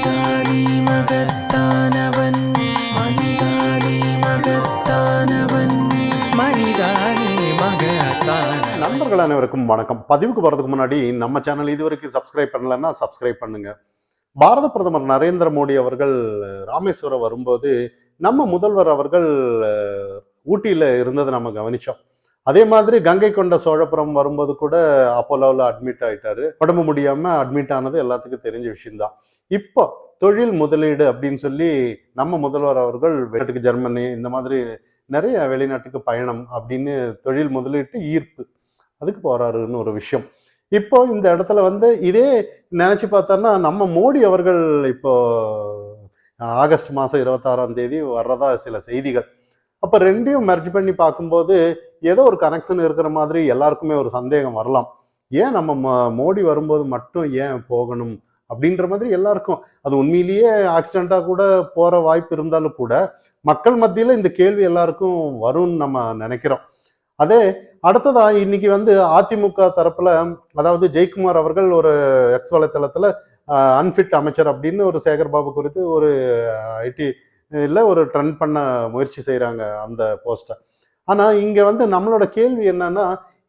மனிதானே மகத்தானவன், மனிதானே மகத்தானவன், மனிதானே மகத்தானவன். நண்பர்கள் அனைவருக்கும் வணக்கம். பதிவுக்கு போறதுக்கு முன்னாடி நம்ம சேனல் இதுவரைக்கும் சப்ஸ்கிரைப் பண்ணலன்னா சப்ஸ்கிரைப் பண்ணுங்க. பாரத பிரதமர் நரேந்திர மோடி அவர்கள் ராமேஸ்வரம் வரும்போது நம்ம முதல்வர் அவர்கள் ஊட்டியில இருந்ததை நம்ம கவனிச்சோம். அதே மாதிரி கங்கை கொண்ட சோழபுரம் வரும்போது கூட அப்போலோவில் அட்மிட் ஆயிட்டாரு. உடம்பு முடியாம அட்மிட் ஆனது எல்லாத்துக்கும் தெரிஞ்ச விஷயம்தான். இப்போ தொழில் முதலீடு அப்படின்னு சொல்லி நம்ம முதல்வர் அவர்கள் வெளிநாட்டுக்கு ஜெர்மனி இந்த மாதிரி நிறைய வெளிநாட்டுக்கு பயணம் அப்படின்னு தொழில் முதலீட்டு ஈர்ப்பு அதுக்கு போறாருன்னு ஒரு விஷயம். இப்போ இந்த இடத்துல இதே நினைச்சு பார்த்தோன்னா நம்ம மோடி அவர்கள் இப்போ ஆகஸ்ட் மாதம் 26ஆம் தேதி வர்றதா சில செய்திகள். அப்போ ரெண்டையும் மெர்ஜ் பண்ணி பார்க்கும்போது ஏதோ ஒரு கனெக்ஷன் இருக்கிற மாதிரி எல்லாருக்குமே ஒரு சந்தேகம் வரலாம். ஏன் நம்ம மோடி வரும்போது மட்டும் ஏன் போகணும் அப்படின்ற மாதிரி எல்லாருக்கும் அது உண்மையிலேயே ஆக்சிடென்ட்டாக கூட போகிற வாய்ப்பு இருந்தாலும் கூட மக்கள் மத்தியில் இந்த கேள்வி எல்லாருக்கும் வரும்னு நம்ம நினைக்கிறோம். அதே அடுத்ததா இன்னைக்கு அதிமுக தரப்புல அதாவது ஜெயக்குமார் அவர்கள் ஒரு எக்ஸ் வலைத்தளத்துல அன்ஃபிட் அமைச்சர் அப்படின்னு ஒரு சேகர்பாபு குறித்து ஒரு ஐடி இல்லை ஒரு ட்ரெண்ட் பண்ண முயற்சி செய்கிறாங்க அந்த போஸ்ட்டை. ஆனால் இங்கே நம்மளோட கேள்வி என்னன்னா,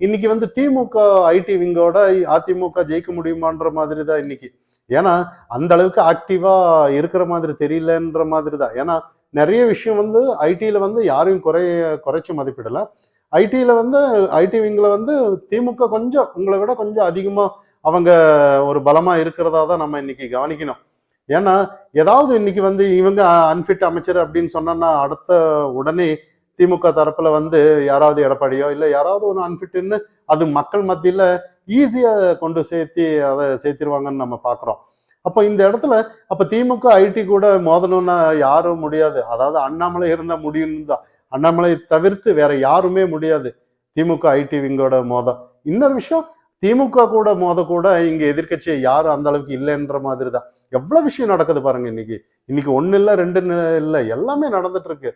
இன்னைக்கு திமுக ஐடி விங்கோட அதிமுக ஜெயிக்க முடியுமான்ற மாதிரி தான் இன்னைக்கு. ஏன்னா அந்த அளவுக்கு ஆக்டிவாக இருக்கிற மாதிரி தெரியலன்ற மாதிரி தான். ஏன்னா நிறைய விஷயம் ஐடியில் யாரையும் குறைச்சி மதிப்பிடலை. ஐடியில் ஐடி விங்கில் திமுக கொஞ்சம் உங்களை விட கொஞ்சம் அதிகமாக அவங்க ஒரு பலமாக இருக்கிறதா தான் நம்ம இன்னைக்கு கவனிக்கணும். ஏன்னா ஏதாவது இன்னைக்கு இவங்க அன்ஃபிட் அமைச்சர் அப்படின்னு சொன்னா அடுத்த உடனே திமுக தரப்புல யாராவது எடப்பாடியோ இல்லை யாராவது ஒன்று அன்ஃபிட்னு அது மக்கள் மத்தியில ஈஸியா கொண்டு அதை சேர்த்திருவாங்கன்னு நம்ம பாக்குறோம். அப்போ இந்த இடத்துல அப்ப திமுக ஐடி கூட மோதணும்னா யாரும் முடியாது. அதாவது அண்ணாமலை இருந்தா முடியும்னு தான். அண்ணாமலை தவிர்த்து வேற யாருமே முடியாது திமுக ஐடி விங்கோட மோத. இன்னொரு விஷயம், திமுக கூட மோத கூட இங்க எதிர்கட்சி யாரும் அந்த அளவுக்கு இல்லைன்ற மாதிரி தான். எவ்வளவு விஷயம் நடக்குது பாருங்க. இன்னைக்கு ஒன்னு இல்லை ரெண்டு இல்லை எல்லாமே நடந்துட்டு இருக்கு.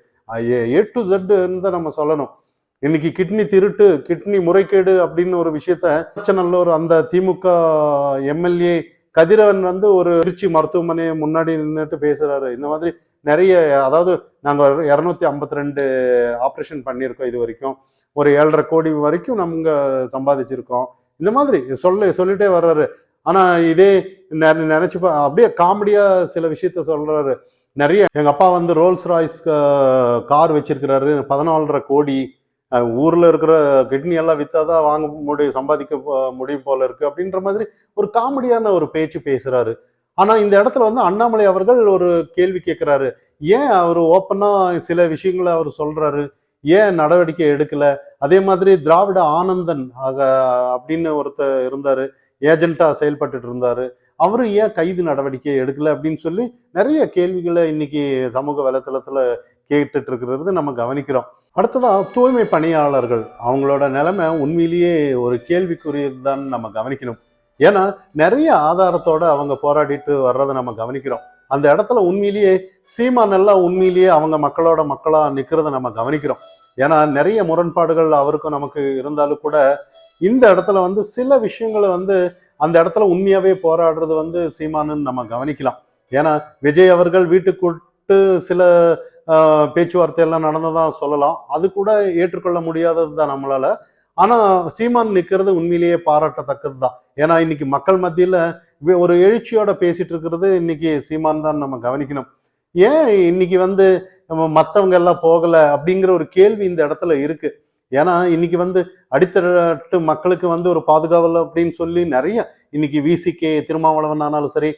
ஏ டு ஜெட்ன்னு தான் நம்ம சொல்லணும். இன்னைக்கு கிட்னி திருட்டு கிட்னி முறைகேடு அப்படின்னு ஒரு விஷயத்த நல்லூர் அந்த திமுக எம்எல்ஏ கதிரவன் ஒரு திருச்சி மருத்துவமனை முன்னாடி நின்றுட்டு பேசுறாரு. இந்த மாதிரி நிறைய அதாவது நாங்கள் 252 ஆப்ரேஷன் பண்ணியிருக்கோம், இது வரைக்கும் ஒரு 7.5 கோடி வரைக்கும் நம்ம சம்பாதிச்சிருக்கோம். இந்த மாதிரி சொல்லிட்டே வர்றாரு. ஆனா இதே நினைச்சு அப்படியே காமெடியா சில விஷயத்த சொல்றாரு. நிறைய எங்க அப்பா ரோல்ஸ் ராய்ஸ் கார் வச்சிருக்கிறாரு, 14.5 கோடி, ஊர்ல இருக்கிற கிட்னி எல்லாம் வித்தாதான் வாங்க முடியும், சம்பாதிக்க முடியும் போல இருக்கு அப்படின்ற மாதிரி ஒரு காமெடியான ஒரு பேச்சு பேசுறாரு. ஆனா இந்த இடத்துல அண்ணாமலை அவர்கள் ஒரு கேள்வி கேட்கிறாரு. ஏன் அவர் ஓப்பனா சில விஷயங்களை அவர் சொல்றாரு, ஏன் நடவடிக்கை எடுக்கல? அதே மாதிரி திராவிட ஆனந்தன் அப்படின்னு ஒருத்தர் இருந்தாரு, ஏஜென்ட்டா செயல்பட்டு இருந்தாரு, அவரு ஏன் கைது நடவடிக்கை எடுக்கல அப்படின்னு சொல்லி நிறைய கேள்விகளை இன்னைக்கு சமூக வலைத்தளத்துல கேட்டுட்டு இருக்கிறது நம்ம கவனிக்கிறோம். அடுத்ததா தூய்மை பணியாளர்கள் அவங்களோட நிலைமை உண்மையிலேயே ஒரு கேள்விக்குரியதுதான் நம்ம கவனிக்கணும். ஏன்னா நிறைய ஆதாரத்தோட அவங்க போராடிட்டு வர்றதை நம்ம கவனிக்கிறோம். அந்த இடத்துல உண்மையிலேயே சீமான் எல்லாம் உண்மையிலேயே அவங்க மக்களோட மக்களா நிக்கிறத நம்ம கவனிக்கிறோம். ஏன்னா நிறைய முரண்பாடுகள் அவருக்கும் நமக்கு இருந்தாலும் கூட இந்த இடத்துல சில விஷயங்களை அந்த இடத்துல உண்மையாவே போராடுறது சீமானு நம்ம கவனிக்கலாம். ஏன்னா விஜய் அவர்கள் வீட்டுக்கு சில பேச்சுவார்த்தை எல்லாம் நடந்ததான் சொல்லலாம், அது கூட ஏற்றுக்கொள்ள முடியாதது தான் நம்மளால. ஆனா சீமான் நிக்கிறது உண்மையிலேயே பாராட்டத்தக்கது தான். ஏன்னா இன்னைக்கு மக்கள் மத்தியில ஒரு எழுச்சியோட பேசிட்டு இருக்கிறது இன்னைக்கு சீமான் தான் நம்ம கவனிக்கணும். ஏன் இன்னைக்கு மற்றவங்க எல்லாம் போகல அப்படிங்கிற ஒரு கேள்வி இந்த இடத்துல இருக்கு. ஏன்னா இன்னைக்கு அடித்தட்டு மக்களுக்கு ஒரு பாதுகாவல் அப்படின்னு சொல்லி நிறைய இன்னைக்கு விசிகே திருமாவளவன் ஆனாலும் சரி,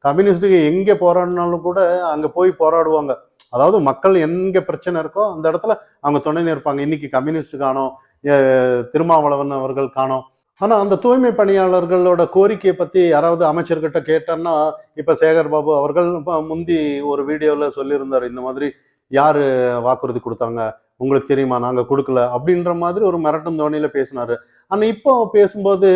கம்யூனிஸ்டுக்கு எங்க போராடினாலும் கூட அங்க போய் போராடுவாங்க. அதாவது மக்கள் எங்க பிரச்சனை இருக்கோ அந்த இடத்துல அவங்க துணை நிற்பாங்க. இன்னைக்கு கம்யூனிஸ்ட் காணோம், திருமாவளவன் அவர்கள் காணோம். ஆனா அந்த தூய்மை பணியாளர்களோட கோரிக்கையை பத்தி யாராவது அமைச்சர்கிட்ட கேட்டோன்னா, இப்ப சேகர்பாபு அவர்கள் முந்தி ஒரு வீடியோல சொல்லியிருந்தாரு, இந்த மாதிரி யாரு வாக்குறுதி கொடுத்தாங்க உங்களுக்கு தெரியுமா, நாங்க கொடுக்கல அப்படின்ற மாதிரி ஒரு மிரட்டும் தோணியில பேசினாரு. ஆனா இப்போ பேசும்போது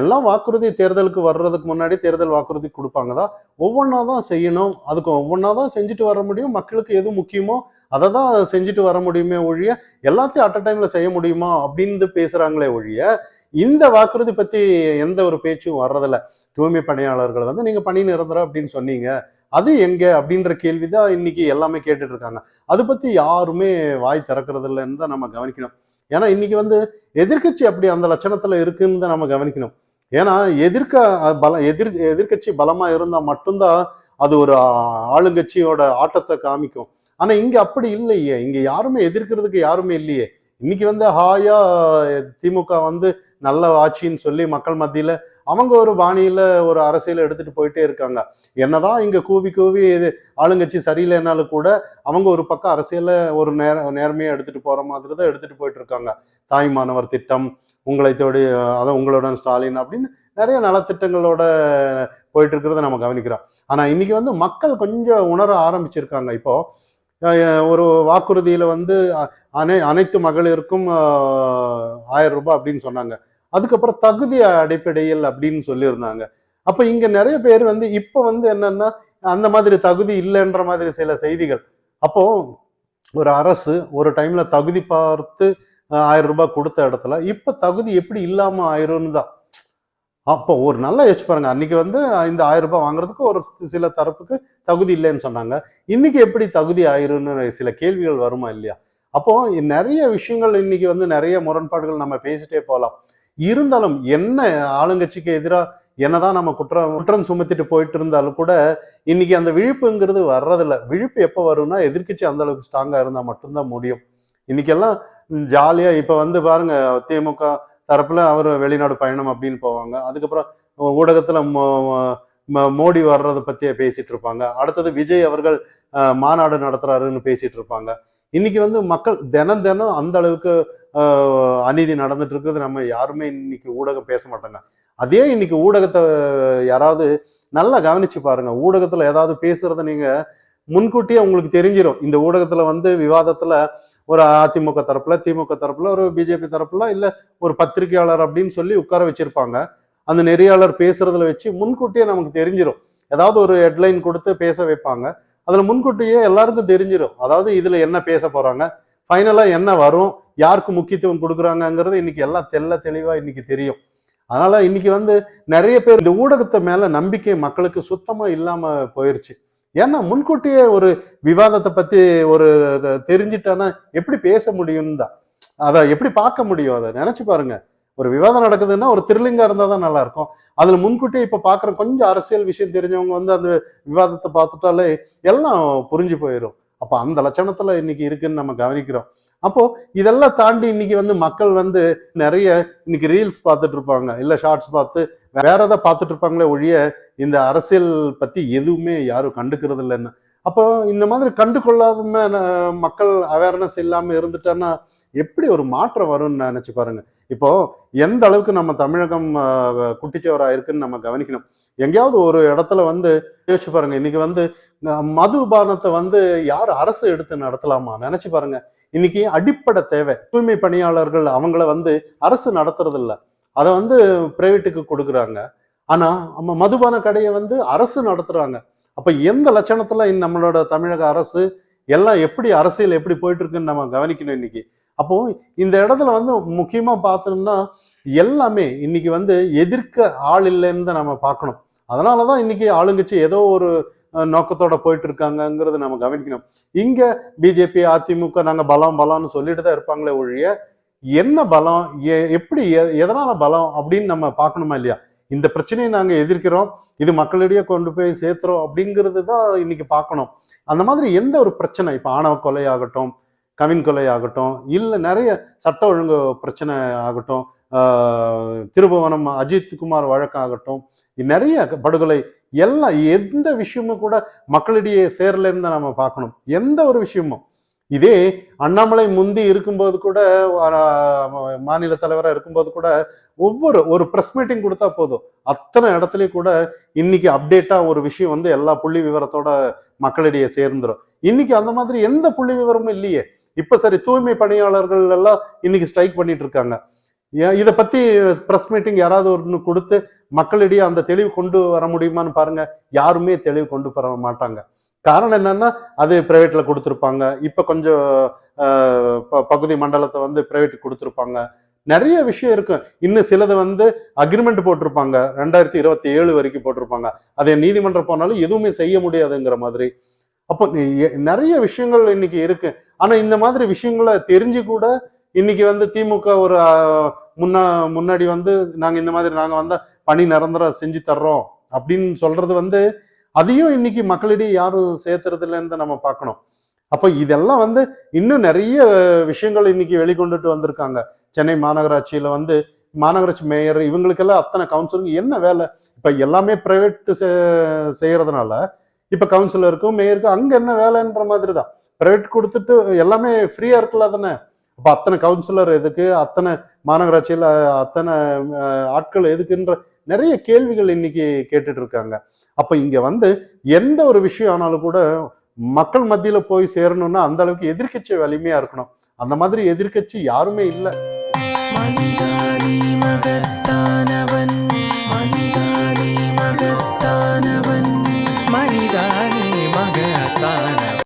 எல்லாம் வாக்குறுதி தேர்தலுக்கு வர்றதுக்கு முன்னாடி தேர்தல் வாக்குறுதி கொடுப்பாங்கதான், ஒவ்வொன்றா தான் செய்யணும், அதுக்கு ஒவ்வொன்றா தான் செஞ்சுட்டு வர முடியும், மக்களுக்கு எது முக்கியமோ அதை தான் செஞ்சுட்டு வர முடியுமே ஒழிய எல்லாத்தையும் அட் அ டைம்ல செய்ய முடியுமா அப்படின்னு பேசுறாங்களே ஒழிய இந்த வாக்குறுதி பத்தி எந்த ஒரு பேச்சும் வர்றதில்ல. தூய்மை பணியாளர்கள் வந்து நீங்க பணி நிரந்தரம் அப்படின்னு சொன்னீங்க, அது எங்க அப்படின்ற கேள்விதான் இன்னைக்கு எல்லாமே கேட்டுட்டு இருக்காங்க. அது பத்தி யாருமே வாய் திறக்கிறது இல்லைன்னு தான் நம்ம கவனிக்கணும். ஏன்னா இன்னைக்கு வந்து எதிர்க்கட்சி அப்படி அந்த லட்சணத்துல இருக்குன்னு தான் நம்ம கவனிக்கணும். ஏன்னா எதிர்க்க எதிர்க்கட்சி பலமா இருந்தா மட்டும்தான் அது ஒரு ஆளுங்கட்சியோட ஆட்டத்தை காமிக்கும். ஆனா இங்க அப்படி இல்லையே. இங்க யாருமே எதிர்க்கிறதுக்கு யாருமே இல்லையே. இன்னைக்கு வந்து ஹாயா திமுக வந்து நல்ல ஆட்சின்னு சொல்லி மக்கள் மத்தியில அவங்க ஒரு பாணியில ஒரு அரசியல் எடுத்துட்டு போயிட்டே இருக்காங்க. என்னதான் இங்க கூவி கூவி ஆளுங்கட்சி சரியில்லைன்னாலும் கூட அவங்க ஒரு பக்கம் அரசியல ஒரு நேர்மையா எடுத்துட்டு போற மாதிரி தான் எடுத்துட்டு போயிட்டு இருக்காங்க. தாய்மானவர் திட்டம், உங்களை தேடி அதான் உங்களுடன் ஸ்டாலின் அப்படின்னு நிறைய நலத்திட்டங்களோட போயிட்டு இருக்கிறத நம்ம கவனிக்கிறோம். ஆனா இன்னைக்கு வந்து மக்கள் கொஞ்சம் உணர ஆரம்பிச்சிருக்காங்க. இப்போ ஒரு வாக்குறுதியில வந்து அனைத்து மகளிருக்கும் 1000 ரூபாய் அப்படின்னு சொன்னாங்க. அதுக்கப்புறம் தகுதி அடிப்படையில் அப்படின்னு சொல்லியிருந்தாங்க. அப்ப இங்க நிறைய பேர் வந்து இப்ப வந்து என்னன்னா அந்த மாதிரி தகுதி இல்லைன்ற மாதிரி சில செய்திகள். அப்போ ஒரு அரசு ஒரு டைம்ல தகுதி பார்த்து 1000 ரூபாய் கொடுத்த இடத்துல இப்ப தகுதி எப்படி இல்லாம ஆயிரும்னு தான். அப்போ ஒரு நல்லா யோசிச்சு பாருங்க. அன்னைக்கு வந்து இந்த 1000 ரூபாய் வாங்குறதுக்கு ஒரு சில தரப்புக்கு தகுதி இல்லைன்னு சொன்னாங்க. இன்னைக்கு எப்படி தகுதி ஆயிரும்னு சில கேள்விகள் வருமா இல்லையா? அப்போ நிறைய விஷயங்கள் இன்னைக்கு வந்து நிறைய முரண்பாடுகள் நம்ம பேசிட்டே போகலாம். இருந்தாலும் என்ன ஆளுங்கட்சிக்கு எதிராக என்னதான் நம்ம குற்றம் சுமத்திட்டு போயிட்டு இருந்தாலும் கூட இன்னைக்கு அந்த விழிப்புங்கிறது வர்றதில்ல. விழிப்பு எப்போ வரும்னா எதிர்க்கட்சி அந்த அளவுக்கு ஸ்ட்ராங்கா இருந்தா மட்டும்தான் முடியும். இன்னைக்கெல்லாம் ஜாலியா இப்ப வந்து பாருங்க, திமுக தரப்புல அவர் வெளிநாடு பயணம் அப்படின்னு போவாங்க. அதுக்கப்புறம் ஊடகத்துல மோடி வர்றதை பத்தியே பேசிட்டு இருப்பாங்க. அடுத்தது விஜய் அவர்கள் மாநாடு நடத்துறாருன்னு பேசிட்டு இருப்பாங்க. இன்னைக்கு வந்து மக்கள் தினம் தினம் அந்த அளவுக்கு அநீதி நடந்துட்டு இருக்கிறது நம்ம யாருமே இன்னைக்கு ஊடகம் பேச மாட்டாங்க. அதே இன்னைக்கு ஊடகத்தை யாராவது நல்லா கவனிச்சு பாருங்க. ஊடகத்துல ஏதாவது பேசுறத நீங்க முன்கூட்டியே உங்களுக்கு தெரிஞ்சிடும். இந்த ஊடகத்துல வந்து விவாதத்துல ஒரு அதிமுக தரப்புல, திமுக தரப்புல, ஒரு பிஜேபி தரப்புல, இல்ல ஒரு பத்திரிகையாளர் அப்படின்னு சொல்லி உட்கார வச்சிருப்பாங்க. அந்த நெறியாளர் பேசுறதுல வச்சு முன்கூட்டியே நமக்கு தெரிஞ்சிடும். ஏதாவது ஒரு ஹெட்லைன் கொடுத்து பேச வைப்பாங்க. அதுல முன்கூட்டியே எல்லாருக்கும் தெரிஞ்சிடும். அதாவது இதுல என்ன பேச போறாங்க, ஃபைனலா என்ன வரும், யாருக்கு முக்கியத்துவம் கொடுக்குறாங்கிறது இன்னைக்கு எல்லாம் தெளிவா இன்னைக்கு தெரியும். அதனால இன்னைக்கு வந்து நிறைய பேர் இந்த ஊடகத்தை மேல நம்பிக்கை மக்களுக்கு சுத்தமா இல்லாம போயிருச்சு. ஏன்னா முன்கூட்டியே ஒரு விவாதத்தை பத்தி ஒரு தெரிஞ்சிட்டானா எப்படி பேச முடியும் தான், அதை எப்படி பார்க்க முடியும், அதை நினைச்சு பாருங்க. ஒரு விவாதம் நடக்குதுன்னா ஒரு த்ரில்லிங்கா இருந்தா தான் நல்லா இருக்கும். அதுல முன்கூட்டியே இப்ப பாக்குற கொஞ்சம் அரசியல் விஷயம் தெரிஞ்சவங்க வந்து அந்த விவாதத்தை பார்த்துட்டாலே எல்லாம் புரிஞ்சு போயிடும். அப்ப அந்த லட்சணத்துல இன்னைக்கு இருக்குன்னு நம்ம கவனிக்கிறோம். அப்போ இதெல்லாம் தாண்டி இன்னைக்கு வந்து மக்கள் வந்து நிறைய இன்னைக்கு ரீல்ஸ் பார்த்துட்டு இருப்பாங்க, இல்ல ஷார்ட்ஸ் பார்த்து வேற ஏதாவது பார்த்துட்டு இருப்பாங்களே ஒழிய இந்த அரசியல் பத்தி எதுவுமே யாரும் கண்டுக்கிறது இல்லைன்னு. அப்போ இந்த மாதிரி கண்டுகொள்ளாத மக்கள் அவேர்னஸ் இல்லாம இருந்துட்டான்னா எப்படி ஒரு மாற்றம் வரும்னு நினைச்சு பாருங்க. இப்போ எந்த அளவுக்கு நம்ம தமிழகம் குட்டிச்சவரா இருக்குன்னு நம்ம கவனிக்கணும். எங்கேயாவது ஒரு இடத்துல வந்து யோசிச்சு பாருங்க. இன்னைக்கு வந்து மதுபானத்தை வந்து யார் அரசு எடுத்து நடத்தலாமா நினைச்சு பாருங்க. இன்னைக்கு அடிப்படை தேவை. தூய்மை பணியாளர்கள் அவங்கள வந்து அரசு நடத்துறது இல்லை, அதை வந்து பிரைவேட்டுக்கு கொடுக்குறாங்க. ஆனா மதுபான கடையை வந்து அரசு நடத்துறாங்க. அப்ப எந்த லட்சணத்துல நம்மளோட தமிழக அரசு எல்லாம் எப்படி அரசியல் எப்படி போயிட்டு இருக்குன்னு நம்ம கவனிக்கணும் இன்னைக்கு. அப்போ இந்த இடத்துல வந்து முக்கியமா பார்த்தோம்னா எல்லாமே இன்னைக்கு வந்து எதிர்க்க ஆள் இல்லைன்னு தான் நம்ம பார்க்கணும். அதனாலதான் இன்னைக்கு ஆளுங்கட்சி ஏதோ ஒரு நோக்கத்தோட போயிட்டு இருக்காங்கிறது நம்ம கவனிக்கணும். இங்க பிஜேபி அதிமுக நாங்க பலம்னு சொல்லிட்டு தான் இருப்பாங்களே ஒழிய என்ன பலம், எப்படி எதனால பலம் அப்படின்னு நம்ம பார்க்கணுமா இல்லையா? இந்த பிரச்சனையை நாங்க எதிர்க்கிறோம், இது மக்களிடையே கொண்டு போய் சேர்த்துறோம் அப்படிங்கிறது தான் இன்னைக்கு பார்க்கணும். அந்த மாதிரி எந்த ஒரு பிரச்சனை, இப்ப ஆணவ கொலை ஆகட்டும், கவின் கொலை ஆகட்டும், இல்ல நிறைய சட்ட ஒழுங்கு பிரச்சனை ஆகட்டும், திருபுவனம் அஜித் குமார் வழக்காகட்டும், நிறைய படுகொலை, எல்லாம் எந்த விஷயமும் கூட மக்களிடையே சேரலன்னு தான் நம்ம பார்க்கணும். எந்த ஒரு விஷயமும். இதே அண்ணாமலை முந்தி இருக்கும்போது கூட மாநில தலைவராக இருக்கும்போது கூட ஒரு ப்ரெஸ் மீட்டிங் கொடுத்தா போதும், அத்தனை இடத்துலயும் கூட இன்னைக்கு அப்டேட்டா ஒரு விஷயம் வந்து எல்லா புள்ளி விவரத்தோட மக்களிடையே சேர்ந்துடும். இன்னைக்கு அந்த மாதிரி எந்த புள்ளி விவரமும் இல்லையே. இப்ப சரி, தூய்மை பணியாளர்கள் எல்லாம் இன்னைக்கு ஸ்ட்ரைக் பண்ணிட்டு இருக்காங்க. இதை பத்தி பிரஸ் மீட்டிங் யாராவது ஒன்று கொடுத்து மக்களிடையே அந்த தெளிவு கொண்டு வர முடியுமான்னு பாருங்க. யாருமே தெளிவு கொண்டு வர மாட்டாங்க. காரணம் என்னன்னா அது பிரைவேட்ல கொடுத்துருப்பாங்க. இப்ப கொஞ்சம் பகுதி மண்டலத்தை வந்து பிரைவேட் கொடுத்துருப்பாங்க. நிறைய விஷயம் இருக்கு. இன்னும் சிலது வந்து அக்ரிமெண்ட் போட்டிருப்பாங்க, 2027 வரைக்கும் போட்டிருப்பாங்க. அதை நீதிமன்றம் போனாலும் எதுவுமே செய்ய முடியாதுங்கிற மாதிரி. அப்போ நிறைய விஷயங்கள் இன்னைக்கு இருக்கு. ஆனா இந்த மாதிரி விஷயங்களை தெரிஞ்சு கூட இன்னைக்கு வந்து திமுக ஒரு முன்னாடி வந்து நாங்க இந்த மாதிரி நாங்க வந்தா பணி நிரந்தரம் செஞ்சு தர்றோம் அப்படின்னு சொல்றது வந்து அதையும் இன்னைக்கு மக்களிடையே யாரும் சேர்த்துறது இல்லைன்னு நம்ம பார்க்கணும். அப்ப இதெல்லாம் வந்து இன்னும் நிறைய விஷயங்கள் இன்னைக்கு வெளிக்கொண்டுட்டு வந்திருக்காங்க. சென்னை மாநகராட்சியில வந்து மாநகராட்சி மேயர் இவங்களுக்கெல்லாம் அத்தனை கவுன்சிலருங்க என்ன வேலை? இப்ப எல்லாமே பிரைவேட் செய்யறதுனால இப்ப கவுன்சிலருக்கும் மேயருக்கும் அங்க என்ன வேலைன்ற மாதிரி தான். பிரைவேட் கொடுத்துட்டு எல்லாமே ஃப்ரீயா இருக்குல்ல தானே. அப்ப அத்தனை கவுன்சிலர் எதுக்கு, அத்தனை மாநகராட்சியில அத்தனை ஆட்கள் எதுக்குன்ற நிறைய கேள்விகள் இன்னைக்கு கேட்டுட்டு இருக்காங்க. அப்ப இங்க வந்து எந்த ஒரு விஷயம் ஆனாலும் கூட மக்கள் மத்தியில போய் சேரணும்னா அந்த அளவுக்கு எதிர்க்கட்சி வலிமையா இருக்கணும். அந்த மாதிரி எதிர்க்கட்சி யாருமே இல்லை. மனிதானி மகத்தானவன், மனிதானி மகத்தானவன், மனிதானி மகத்தானவன்.